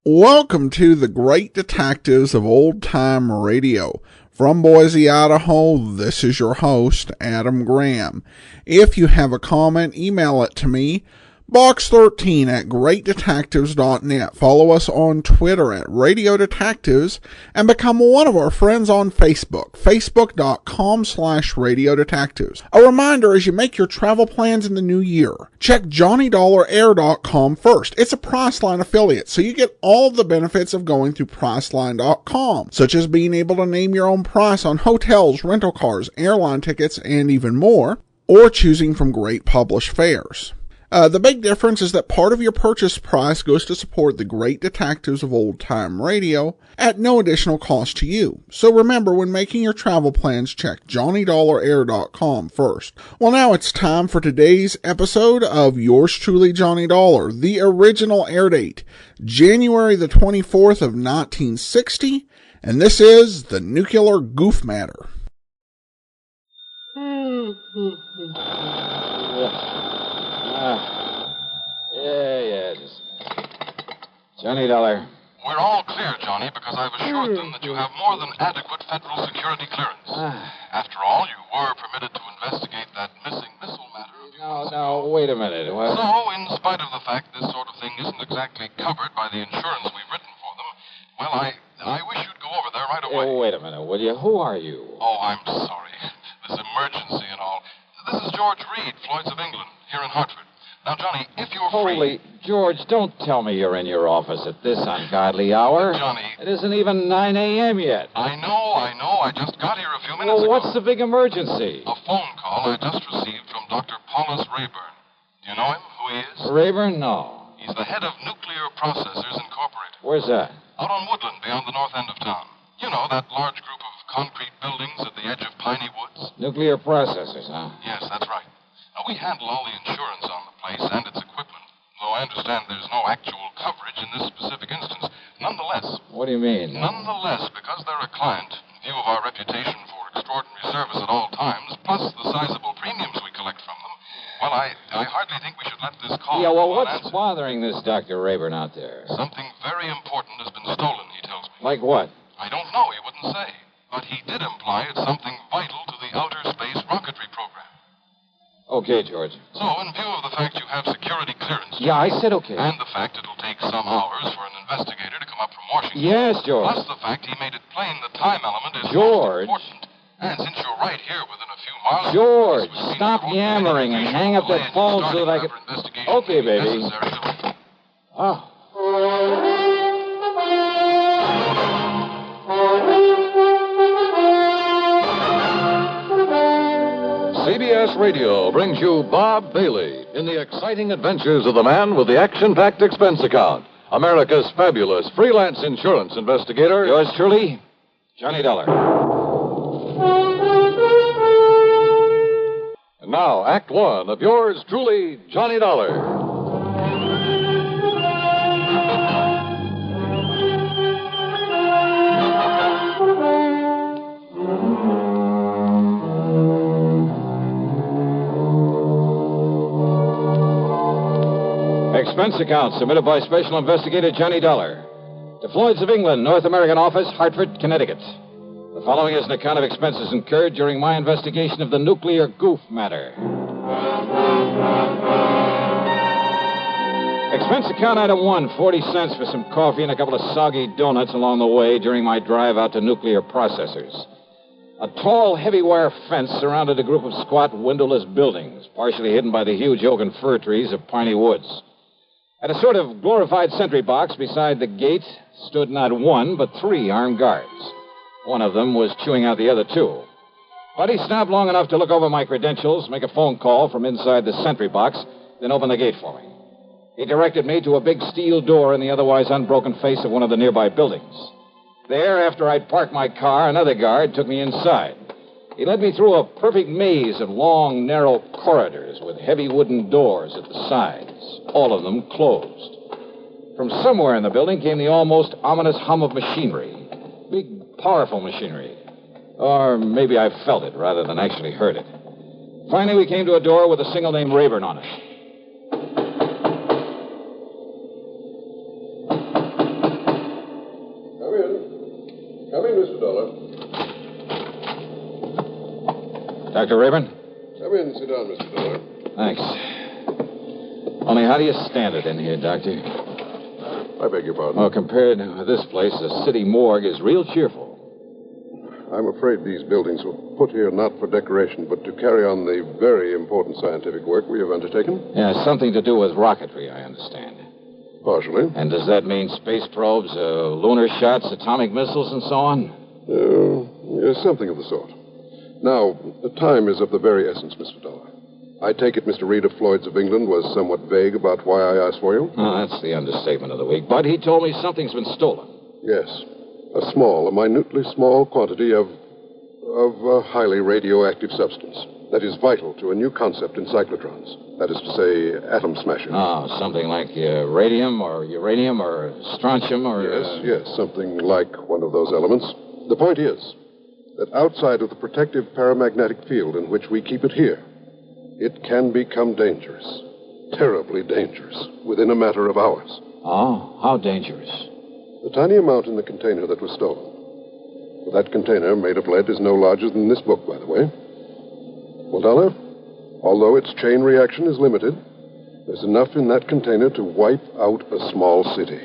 Welcome to the Great Detectives of Old Time Radio. From Boise, Idaho, this is your host, Adam Graham. If you have a comment, email it to me, box13 at greatdetectives.net. Follow us on Twitter at Radio Detectives and become one of our friends on Facebook, facebook.com/Radio Detectives. A reminder as you make your travel plans in the new year, check JohnnyDollarAir.com first. It's a Priceline affiliate, so you get all the benefits of going through Priceline.com, such as being able to name your own price on hotels, rental cars, airline tickets, and even more, or choosing from great published fares. The big difference is that part of your purchase price goes to support the Great Detectives of Old Time Radio at no additional cost to you. So remember, when making your travel plans, check JohnnyDollarAir.com first. Well, now it's time for today's episode of Yours Truly, Johnny Dollar. The original air date, January the 24th of 1960, and this is the nuclear goof matter. Just Johnny Dollar. We're all clear, Johnny, because I've assured them that you have more than adequate federal security clearance. After all, you were permitted to investigate that missing missile matter. No, wait a minute. What? So, in spite of the fact this sort of thing isn't exactly covered by the insurance we've written for them, well, I wish you'd go over there right away. Wait a minute, will you? Who are you? Oh, I'm sorry. This emergency and all. This is George Reed, Floyd's of England, here in Hartford. Now, Johnny, if you're free... Holy George, don't tell me you're in your office at this ungodly hour. Johnny... It isn't even 9 a.m. yet. I know. I just got here a few minutes ago. Well, what's the big emergency? A phone call I just received from Dr. Paulus Rayburn. Do you know him, who he is? Rayburn? No. He's the head of Nuclear Processors Incorporated. Where's that? Out on Woodland, beyond the north end of town. You know, that large group of concrete buildings at the edge of Piney Woods? Nuclear Processors, huh? Yes, that's right. Now, we handle all the insurance on the place and its equipment, though I understand there's no actual coverage in this specific instance. Nonetheless... What do you mean? Nonetheless, because they're a client, in view of our reputation for extraordinary service at all times, plus the sizable premiums we collect from them, well, I hardly think we should let this call... Yeah, well, what's bothering this Dr. Rayburn out there? Something very important has been stolen, he tells me. Like what? I don't know, he wouldn't say. But he did imply it's something vital to the outer space rocketry program. Okay, George. So, in view of the fact you have security clearance... Yeah, I said okay. And the fact it'll take some hours for an investigator to come up from Washington... Yes, George. Plus the fact he made it plain the time element is George. most important. And since you're right here within a few miles... George, stop yammering and hang up that phone so that I can... Okay, baby. Oh. CBS Radio brings you Bob Bailey in the exciting adventures of the man with the action-packed expense account, America's fabulous freelance insurance investigator. Yours truly, Johnny Dollar. And now, Act One of yours truly, Johnny Dollar. Expense account submitted by Special Investigator Johnny Dollar to Floyd's of England, North American Office, Hartford, Connecticut. The following is an account of expenses incurred during my investigation of the nuclear goof matter. Expense account item 1, 40 cents for some coffee and a couple of soggy donuts along the way during my drive out to Nuclear Processors. A tall, heavy wire fence surrounded a group of squat, windowless buildings, partially hidden by the huge oak and fir trees of Piney Woods. At a sort of glorified sentry box beside the gate stood not one, but 3 armed guards. One of them was chewing out the other 2. But he stopped long enough to look over my credentials, make a phone call from inside the sentry box, then open the gate for me. He directed me to a big steel door in the otherwise unbroken face of one of the nearby buildings. There, after I'd parked my car, another guard took me inside. He led me through a perfect maze of long, narrow corridors with heavy wooden doors at the sides, all of them closed. From somewhere in the building came the almost ominous hum of machinery. Big, powerful machinery. Or maybe I felt it rather than actually heard it. Finally, we came to a door with a single name Rayburn on it. Come in, Mr. Dollar. Dr. Rayburn? Come in. Sit down, Mr. Dollar. Thanks. Only how do you stand it in here, Doctor? I beg your pardon. Well, compared with this place, the city morgue is real cheerful. I'm afraid these buildings were put here not for decoration, but to carry on the very important scientific work we have undertaken. Yeah, something to do with rocketry, I understand. Partially. And does that mean space probes, lunar shots, atomic missiles, and so on? Yes, something of the sort. Now, the time is of the very essence, Mr. Dollar. I take it Mr. Reed of Floyd's of England was somewhat vague about why I asked for you? Oh, that's the understatement of the week. But he told me something's been stolen. Yes. A minutely small quantity of a highly radioactive substance that is vital to a new concept in cyclotrons. That is to say, atom smashers. Oh, something like radium or uranium or strontium or... Yes, something like one of those elements. The point is that outside of the protective paramagnetic field in which we keep it here, it can become dangerous, terribly dangerous, within a matter of hours. Oh, how dangerous? The tiny amount in the container that was stolen. That container, made of lead, is no larger than this book, by the way. Well, Dollar, although its chain reaction is limited, there's enough in that container to wipe out a small city.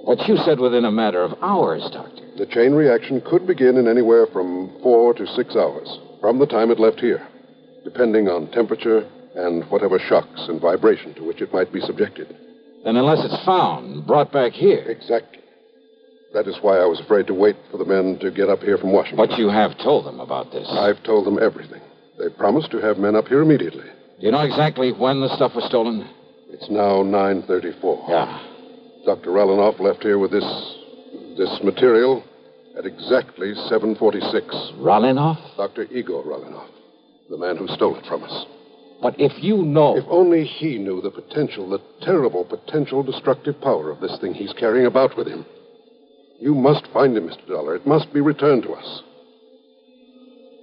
But you said within a matter of hours, Doctor. The chain reaction could begin in anywhere from 4 to 6 hours from the time it left here, depending on temperature and whatever shocks and vibration to which it might be subjected. Then unless it's found, brought back here. Exactly. That is why I was afraid to wait for the men to get up here from Washington. But you have told them about this. I've told them everything. They promised to have men up here immediately. Do you know exactly when the stuff was stolen? It's now 9:34. Yeah. Dr. Rallinoff left here with this material at exactly 7:46. Rallinoff? Dr. Igor Rallinoff, the man who stole it from us. But if you know... If only he knew the terrible potential destructive power of this thing he's carrying about with him. You must find him, Mr. Dollar. It must be returned to us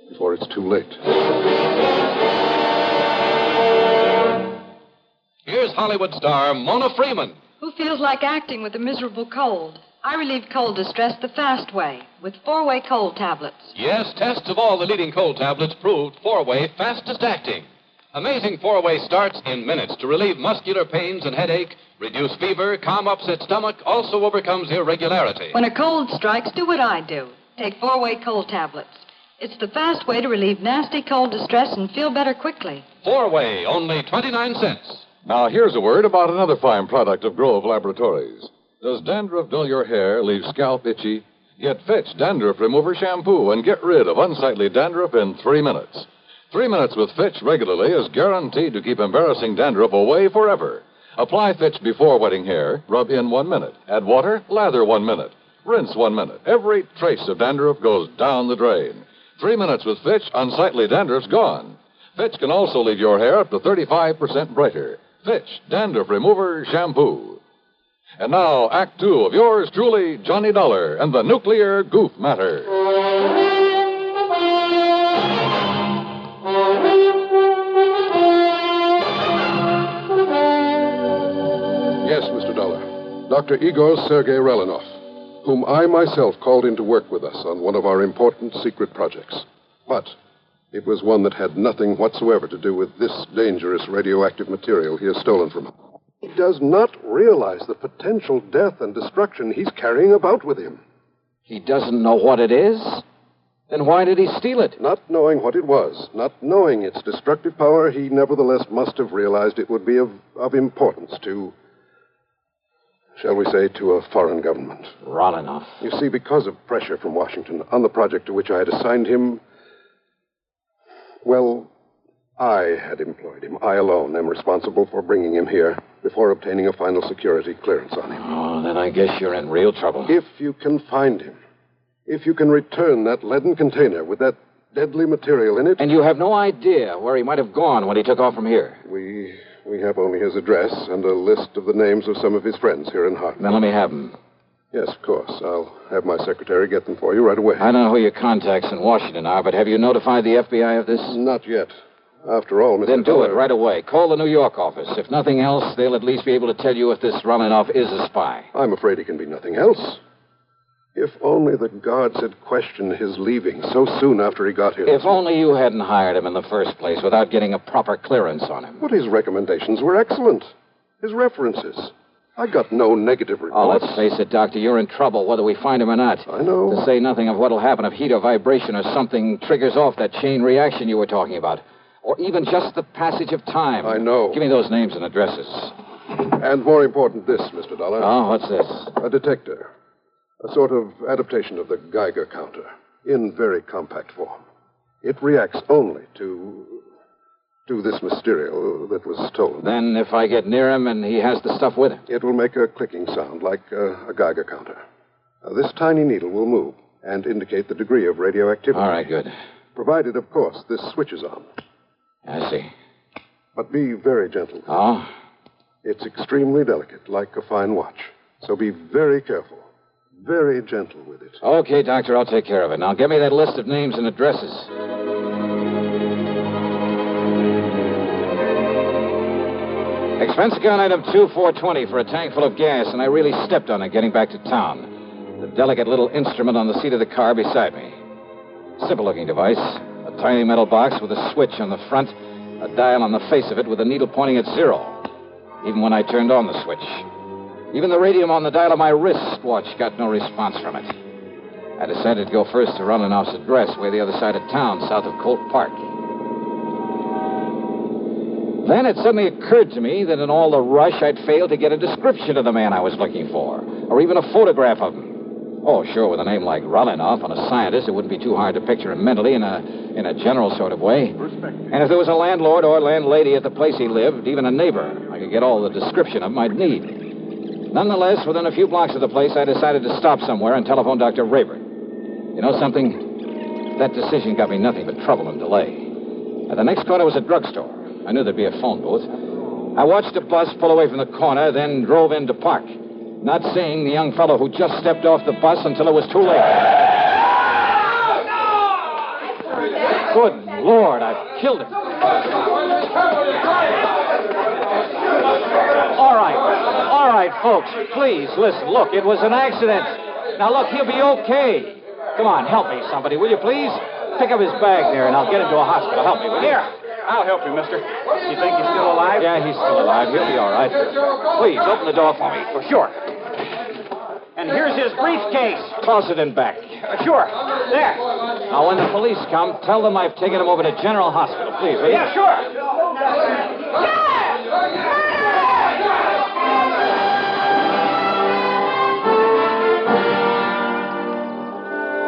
before it's too late. Here's Hollywood star Mona Freeman. Who feels like acting with a miserable cold? I relieve cold distress the fast way with 4-way cold tablets. Yes, tests of all the leading cold tablets proved 4-way fastest acting. Amazing 4-way starts in minutes to relieve muscular pains and headache, reduce fever, calm upset stomach, also overcomes irregularity. When a cold strikes, do what I do. Take 4-way cold tablets. It's the fast way to relieve nasty cold distress and feel better quickly. 4-way, only 29 cents. Now, here's a word about another fine product of Grove Laboratories. Does dandruff dull your hair, leave scalp itchy? Get Fitch Dandruff Remover Shampoo and get rid of unsightly dandruff in 3 minutes. 3 minutes with Fitch regularly is guaranteed to keep embarrassing dandruff away forever. Apply Fitch before wetting hair, rub in 1 minute. Add water, lather 1 minute. Rinse 1 minute. Every trace of dandruff goes down the drain. 3 minutes with Fitch, unsightly dandruff's gone. Fitch can also leave your hair up to 35% brighter. Fitch Dandruff Remover Shampoo. And now, Act 2 of yours truly, Johnny Dollar and the Nuclear Goof Matter. Yes, Mr. Dollar. Dr. Igor Sergei Rallinoff, whom I myself called in to work with us on one of our important secret projects. But it was one that had nothing whatsoever to do with this dangerous radioactive material he has stolen from him. He does not realize the potential death and destruction he's carrying about with him. He doesn't know what it is? Then why did he steal it? Not knowing what it was, not knowing its destructive power, he nevertheless must have realized it would be of importance to, shall we say, to a foreign government. Rallinoff. You see, because of pressure from Washington on the project to which I had assigned him, well, I had employed him. I alone am responsible for bringing him here before obtaining a final security clearance on him. Oh, then I guess you're in real trouble. If you can find him, if you can return that leaden container with that deadly material in it... And you have no idea where he might have gone when he took off from here? We have only his address and a list of the names of some of his friends here in Hartford. Then let me have them. Yes, of course. I'll have my secretary get them for you right away. I don't know who your contacts in Washington are, but have you notified the FBI of this? Not yet. After all, Mr. Then do Dollar... it right away. Call the New York office. If nothing else, they'll at least be able to tell you if this Rallinoff is a spy. I'm afraid he can be nothing else. If only the guards had questioned his leaving so soon after he got here. If only you hadn't hired him in the first place without getting a proper clearance on him. But his recommendations were excellent. His references. I got no negative reports. Oh, let's face it, Doctor, you're in trouble whether we find him or not. I know. To say nothing of what'll happen if heat or vibration or something triggers off that chain reaction you were talking about. Or even just the passage of time. I know. Give me those names and addresses. And more important, this, Mr. Dollar. Oh, what's this? A detector. A sort of adaptation of the Geiger counter, in very compact form. It reacts only to this material that was stolen. Then if I get near him and he has the stuff with him? It will make a clicking sound like a Geiger counter. This tiny needle will move and indicate the degree of radioactivity. All right, good. Provided, of course, this switch is on. I see. But be very gentle. Oh? It's extremely delicate, like a fine watch. So be very careful. Very gentle with it. Okay, Doctor, I'll take care of it. Now, give me that list of names and addresses. Expense account item 2420 for a tank full of gas, and I really stepped on it getting back to town. The delicate little instrument on the seat of the car beside me. Simple-looking device. A tiny metal box with a switch on the front, a dial on the face of it with a needle pointing at 0. Even when I turned on the switch. Even the radium on the dial of my wristwatch got no response from it. I decided to go first to Rolinoff's address, way the other side of town, south of Colt Park. Then it suddenly occurred to me that in all the rush, I'd failed to get a description of the man I was looking for, or even a photograph of him. Oh, sure, with a name like Rolinoff and a scientist, it wouldn't be too hard to picture him mentally in a general sort of way. And if there was a landlord or landlady at the place he lived, even a neighbor, I could get all the description of him I'd need. Nonetheless, within a few blocks of the place, I decided to stop somewhere and telephone Dr. Rayburn. You know something? That decision got me nothing but trouble and delay. At the next corner was a drugstore. I knew there'd be a phone booth. I watched a bus pull away from the corner, then drove in to park, not seeing the young fellow who just stepped off the bus until it was too late. Good Lord, I've killed him. All right, folks, please, listen. Look, it was an accident. Now, look, he'll be okay. Come on, help me, somebody, will you, please? Pick up his bag there, and I'll get him to a hospital. Help me, will you? Here, I'll help you, mister. You think he's still alive? Yeah, he's still alive. He'll be all right. Please, open the door for me. For sure. And here's his briefcase. Toss it in back. Sure. There. Now, when the police come, tell them I've taken him over to General Hospital, please, will you? Yeah, sure.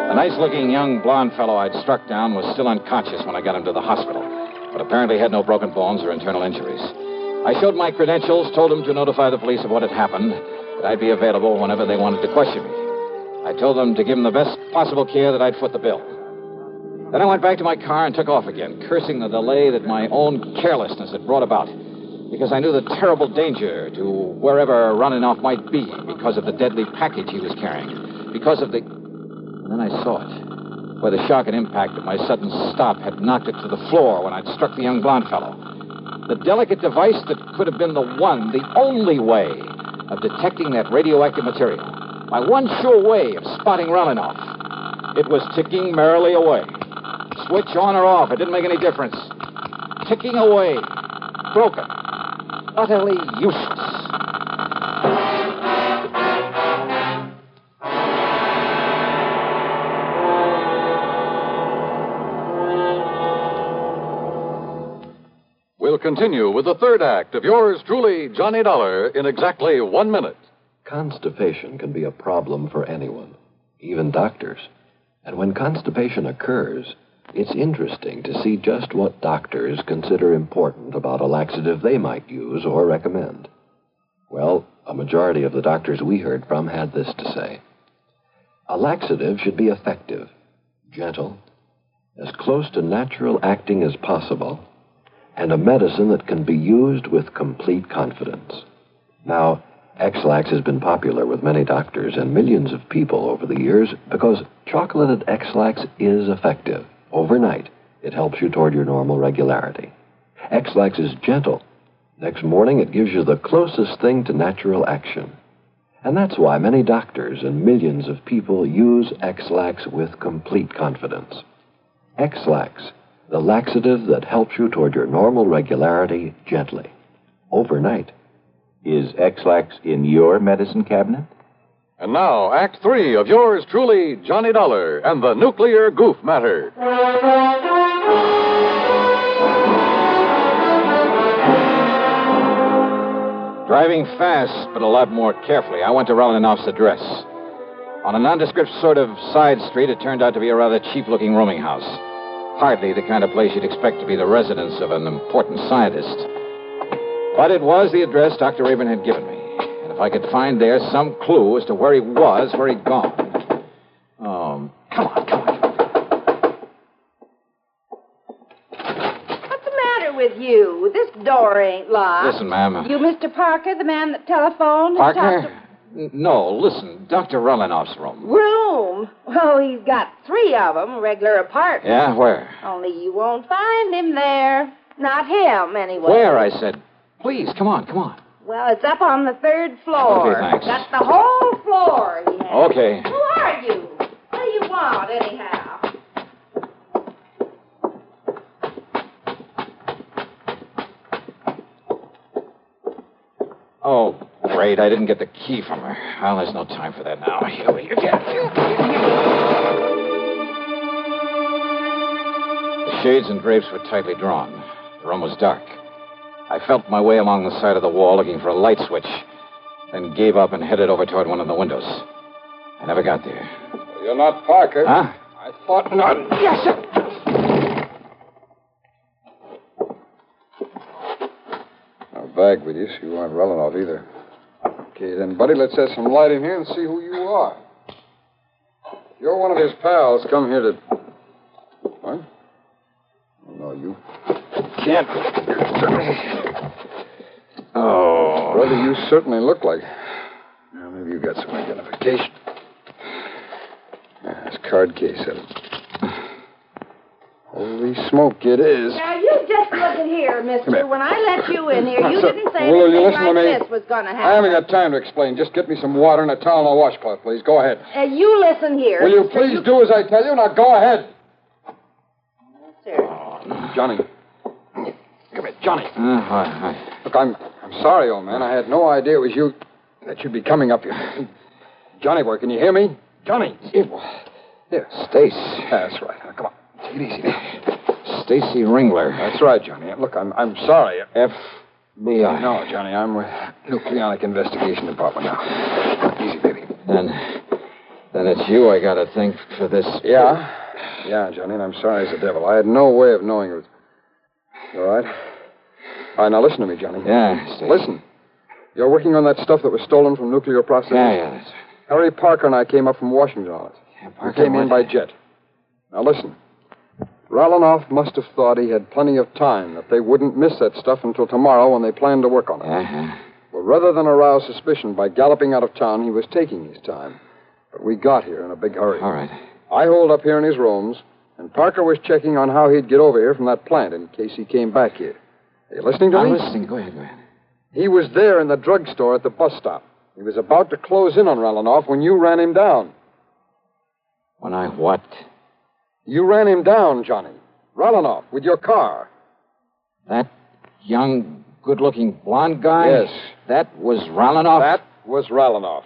The nice-looking young blonde fellow I'd struck down was still unconscious when I got him to the hospital, but apparently had no broken bones or internal injuries. I showed my credentials, told them to notify the police of what had happened, that I'd be available whenever they wanted to question me. I told them to give him the best possible care, that I'd foot the bill. Then I went back to my car and took off again, cursing the delay that my own carelessness had brought about, because I knew the terrible danger to wherever Rolinoff might be because of the deadly package he was carrying, because of the... And then I saw it, where the shock and impact of my sudden stop had knocked it to the floor when I'd struck the young blonde fellow. The delicate device that could have been the one, the only way of detecting that radioactive material. My one sure way of spotting Rolinoff. It was ticking merrily away. Switch on or off, it didn't make any difference. Ticking away. Broken. Utterly useless. We'll continue with the third act of yours truly, Johnny Dollar, in exactly 1 minute. Constipation can be a problem for anyone, even doctors. And when constipation occurs, it's interesting to see just what doctors consider important about a laxative they might use or recommend. Well, a majority of the doctors we heard from had this to say. A laxative should be effective, gentle, as close to natural acting as possible, and a medicine that can be used with complete confidence. Now, X-Lax has been popular with many doctors and millions of people over the years because chocolated X-Lax is effective. Overnight, it helps you toward your normal regularity. X-Lax is gentle. Next morning, it gives you the closest thing to natural action. And that's why many doctors and millions of people use X-Lax with complete confidence. X-Lax, the laxative that helps you toward your normal regularity gently, overnight. Is X-Lax in your medicine cabinet? And now, Act 3 of yours truly, Johnny Dollar and the Nuclear Goof Matter. Driving fast, but a lot more carefully, I went to Rolinoff's address. On a nondescript sort of side street, it turned out to be a rather cheap-looking rooming house. Hardly the kind of place you'd expect to be the residence of an important scientist. But it was the address Dr. Rabin had given me. And if I could find there some clue as to where he was, where he'd gone. Oh, come on. What's the matter with you? This door ain't locked. Listen, ma'am. You Mr. Parker, the man that telephoned? Parker? No, listen. Dr. Rolinoff's room. Room? Oh, he's got 3 of them, regular apartments. Yeah, where? Only you won't find him there. Not him, anyway. Where, I said. Please, come on. Well, it's up on the 3rd floor. Okay, thanks. That's the whole floor he has. Okay. Who are you? What do you want, anyhow? Oh, great. I didn't get the key from her. Well, there's no time for that now. Here we go. The shades and drapes were tightly drawn. The room was dark. I felt my way along the side of the wall looking for a light switch, then gave up and headed over toward one of the windows. I never got there. You're not Parker. Huh? I thought not. Yes, sir. No bag with you, so you aren't Relinoff either. Okay, then, buddy, let's have some light in here and see who you are. If you're one of his pals, come here to... What? Oh, no, you can't. Oh. Brother, you certainly look like... Now, maybe you got some identification. Yeah, this card case of it. Holy smoke, it is. Now, you just look at here, mister. When I let you in here, you didn't say Will you anything listen to me? like this was going to happen. I haven't got time to explain. Just get me some water and a towel and a washcloth, please. Go ahead. You listen here. Will you please do as I tell you? Now, go ahead. Yes, sir. Johnny. Come here, Johnny. Hi. Look, I'm sorry, old man. I had no idea it was you that you'd be coming up here. Johnny boy, can you hear me? Johnny. Here. Stace. That's right. Now, come on. Take it easy. Stacy Ringler. That's right, Johnny. Look, I'm sorry. FBI. No, Johnny, I'm with Nucleonic Investigation Department now. Easy, baby. Then it's you I gotta thank for this. Yeah, Johnny, and I'm sorry as the devil. I had no way of knowing it was... You all right? All right, now listen to me, Johnny. Yeah, Stacy. Listen. You're working on that stuff that was stolen from nuclear processing? Yeah, that's right. Harry Parker and I came up from Washington on it. Yeah, We came in by jet. Now listen. Rolinoff must have thought he had plenty of time, that they wouldn't miss that stuff until tomorrow when they planned to work on it. Uh-huh. Well, rather than arouse suspicion by galloping out of town, he was taking his time. But we got here in a big hurry. All right. I holed up here in his rooms, and Parker was checking on how he'd get over here from that plant in case he came back here. Are you listening to me? I'm listening. Go ahead. He was there in the drugstore at the bus stop. He was about to close in on Rolinoff when you ran him down. When I what? You ran him down, Johnny. Rolinoff, with your car. That young, good-looking blonde guy? Yes. That was Rolinoff? That was Rolinoff.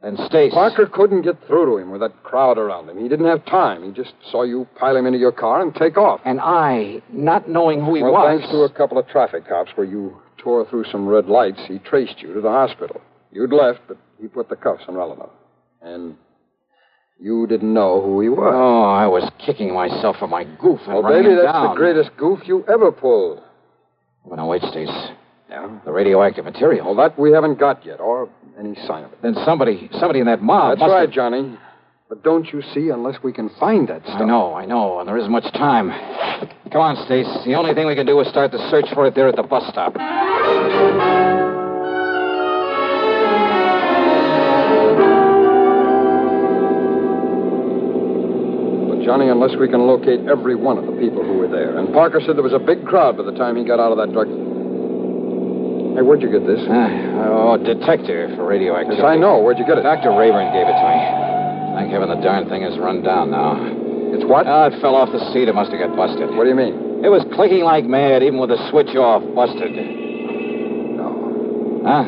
And Stace. Parker couldn't get through to him with that crowd around him. He didn't have time. He just saw you pile him into your car and take off. And I, not knowing who he well, was... thanks to a couple of traffic cops where you tore through some red lights, he traced you to the hospital. You'd left, but he put the cuffs on Rolinoff. And you didn't know who he was. Oh, I was kicking myself for my goof and well, running baby, him that's down. the greatest goof you ever pulled. Well, now, wait, Stace. Yeah? The radioactive material. Well, that we haven't got yet, or any sign of it. Then somebody in that mob That's right, Johnny. But don't you see, unless we can find that stuff. I know, and there isn't much time. Come on, Stace. The only thing we can do is start the search for it there at the bus stop. Johnny, unless we can locate every one of the people who were there. And Parker said there was a big crowd by the time he got out of that drug... Hey, where'd you get this? Detector for radioactivity. Yes, I know. Where'd you get it? Dr. Rayburn gave it to me. Thank heaven the darn thing has run down now. It's what? It fell off the seat. It must have got busted. What do you mean? It was clicking like mad, even with the switch off. Busted. No. Huh?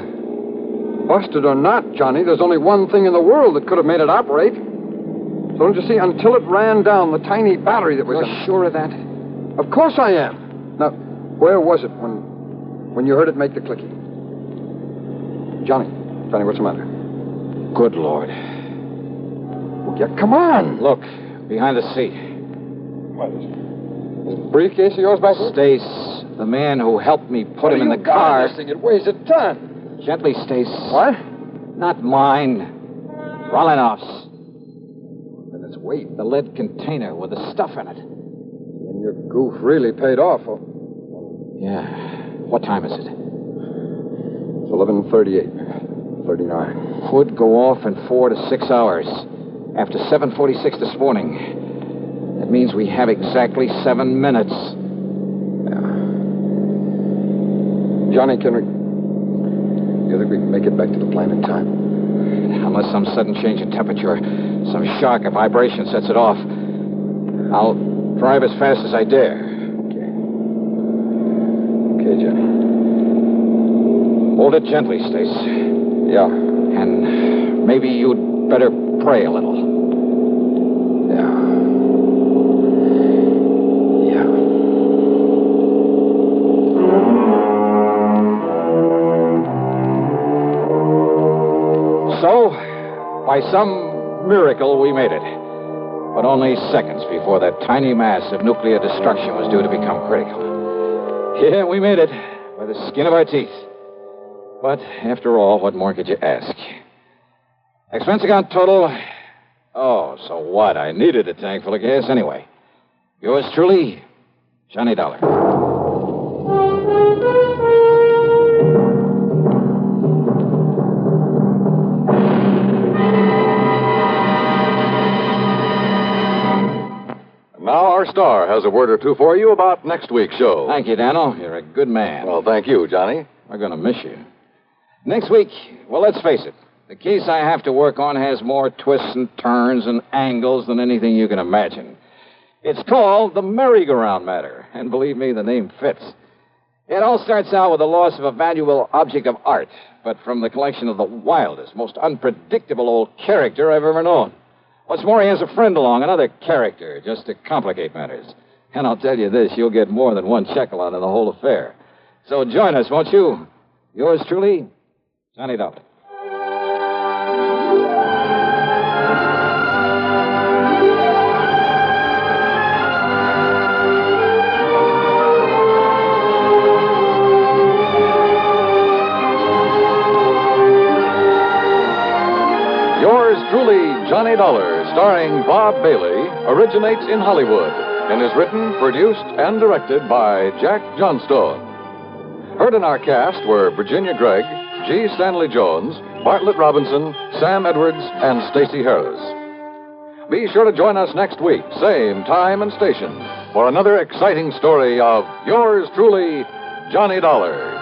Busted or not, Johnny, there's only one thing in the world that could have made it operate. So don't you see, until it ran down the tiny battery that was... You're sure of that? Of course I am. Now, where was it when you heard it make the clicking? Johnny, what's the matter? Good Lord. Well, yeah, come on. Look, behind the seat. What is it? Is the briefcase of yours back there? Stace, the man who helped me put him in the car. This thing, it weighs a ton. Gently, Stace. What? Not mine. Rolinov's. Then its weight. The lead container with the stuff in it. And your goof really paid off. Yeah. What time is it? It's 11:38. 39. Could go off in 4 to 6 hours. After 7:46 this morning. That means we have exactly 7 minutes. Yeah. Johnny, you think we can make it back to the plant in time? Unless some sudden change in temperature, some shock or vibration sets it off. I'll drive as fast as I dare. Okay, Johnny. Hold it gently, Stace. Yeah. And maybe you'd better pray a little. Yeah. So, by some miracle, we made it. But only seconds before that tiny mass of nuclear destruction was due to become critical. Yeah, we made it by the skin of our teeth. But after all, what more could you ask? Expense account total. Oh, so what? I needed a tank full of gas anyway. Yours truly, Johnny Dollar. Now our star has a word or two for you about next week's show. Thank you, Daniel. You're a good man. Well, thank you, Johnny. We're going to miss you. Next week, well, let's face it. The case I have to work on has more twists and turns and angles than anything you can imagine. It's called the merry-go-round matter, and believe me, the name fits. It all starts out with the loss of a valuable object of art, but from the collection of the wildest, most unpredictable old character I've ever known. What's more, he has a friend along, another character, just to complicate matters. And I'll tell you this, you'll get more than one shekel out of the whole affair. So join us, won't you? Yours truly, Johnny Dollar. Yours truly, Johnny Dollar, starring Bob Bailey, originates in Hollywood and is written, produced, and directed by Jack Johnstone. Heard in our cast were Virginia Gregg, G. Stanley Jones, Bartlett Robinson, Sam Edwards, and Stacey Harris. Be sure to join us next week, same time and station, for another exciting story of yours truly, Johnny Dollar.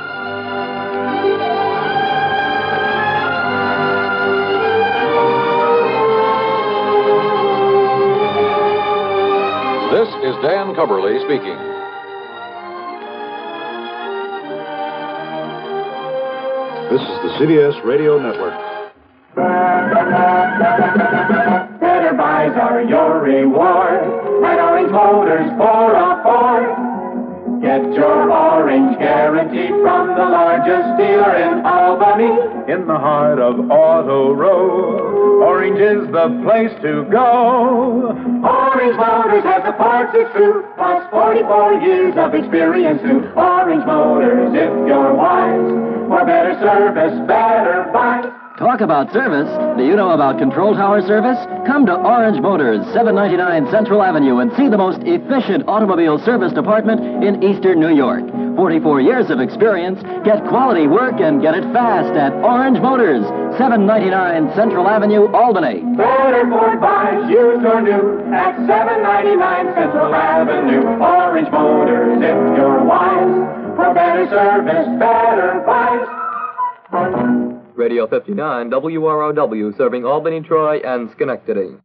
This is Dan Cubberly speaking. This is the CBS Radio Network. Better buys are your reward at Orange Motors for a Ford. Get your orange guarantee from the largest dealer in Albany. In the heart of Auto Road, Orange is the place to go. Orange Motors has the parts it's true, plus 44 years of experience too. Orange Motors, if you're wise, for better service, better buy. Talk about service. Do you know about Control Tower service? Come to Orange Motors, 799 Central Avenue, and see the most efficient automobile service department in eastern New York. 44 years of experience. Get quality work and get it fast at Orange Motors, 799 Central Avenue, Albany. Better Ford buys, used or new, at 799 Central Avenue. Orange Motors, if you're wise, For better service, better price. Radio 59, WROW, serving Albany, Troy, and Schenectady.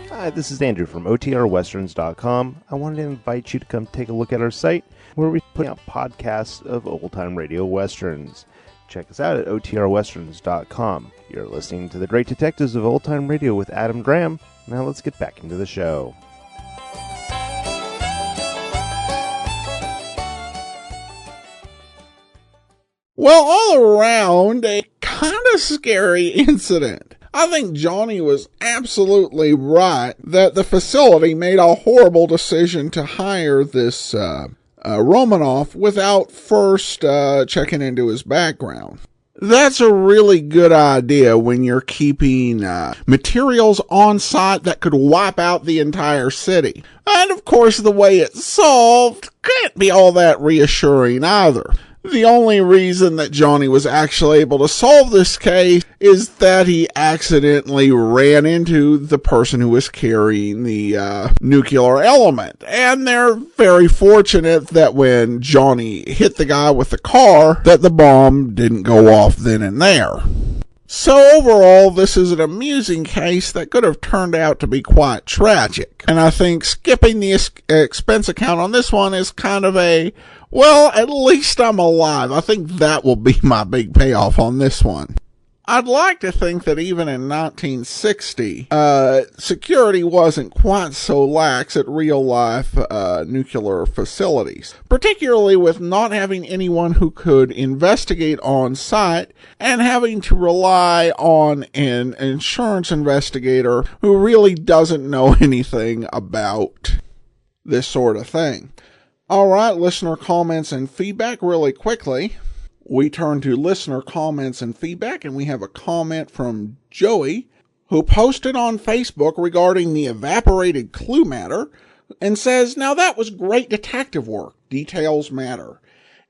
Hi, this is Andrew from OTRWesterns.com. I wanted to invite you to come take a look at our site where we put out podcasts of old-time radio westerns. Check us out at OTRWesterns.com. You're listening to The Great Detectives of Old Time Radio with Adam Graham. Now let's get back into the show. Well, all around, a kind of scary incident. I think Johnny was absolutely right that the facility made a horrible decision to hire this Romanoff without first checking into his background. That's a really good idea when you're keeping materials on site that could wipe out the entire city. And of course, the way it's solved can't be all that reassuring either. The only reason that Johnny was actually able to solve this case is that he accidentally ran into the person who was carrying the nuclear element. And they're very fortunate that when Johnny hit the guy with the car, that the bomb didn't go off then and there. So overall, this is an amusing case that could have turned out to be quite tragic. And I think skipping the expense account on this one is kind of a, well, at least I'm alive. I think that will be my big payoff on this one. I'd like to think that even in 1960, security wasn't quite so lax at real-life nuclear facilities, particularly with not having anyone who could investigate on site and having to rely on an insurance investigator who really doesn't know anything about this sort of thing. All right, listener comments and feedback really quickly. We turn to listener comments and feedback, and we have a comment from Joey, who posted on Facebook regarding the evaporated clue matter, and says, now that was great detective work. Details matter.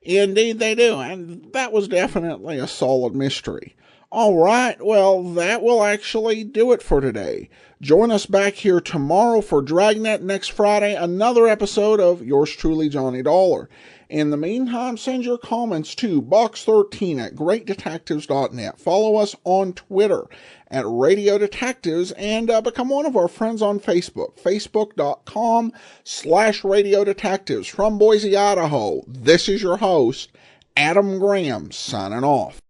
Indeed they do, and that was definitely a solid mystery. All right, well, that will actually do it for today. Join us back here tomorrow for Dragnet. Next Friday, another episode of Yours Truly, Johnny Dollar. In the meantime, send your comments to box13@greatdetectives.net. Follow us on Twitter at Radio Detectives and become one of our friends on Facebook, facebook.com/Radio Detectives. From Boise, Idaho, this is your host, Adam Graham, signing off.